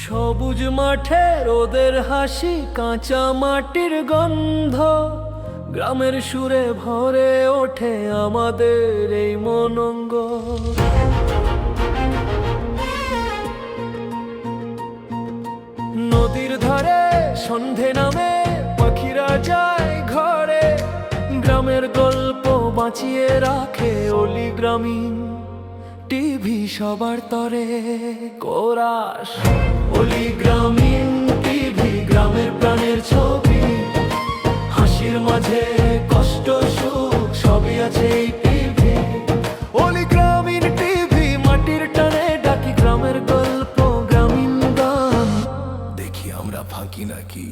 সবুজ মাঠে রোদের হাসি, কাঁচা মাটির গন্ধ, গ্রামের সুরে ভরে ওঠে আমাদের এই মনঙ্গ। নদীর ধারে সন্ধে নামে পাখিরা যায় ঘরে, গ্রামের গল্প বাঁচিয়ে রাখে অলি গ্রামীণ টিভি সবার তরে। কোরাস অলি গ্রামীণ টিভি, গ্রামের প্রাণের ছবি, হাসির মাঝে কষ্ট সুখ সবই আছে এই টিভি। অলি গ্রামীণ টিভি, মাটির টানে ডাকি গ্রামের গল্প, গ্রামীণ গান দেখি আমরা ফাঁকি নাকি।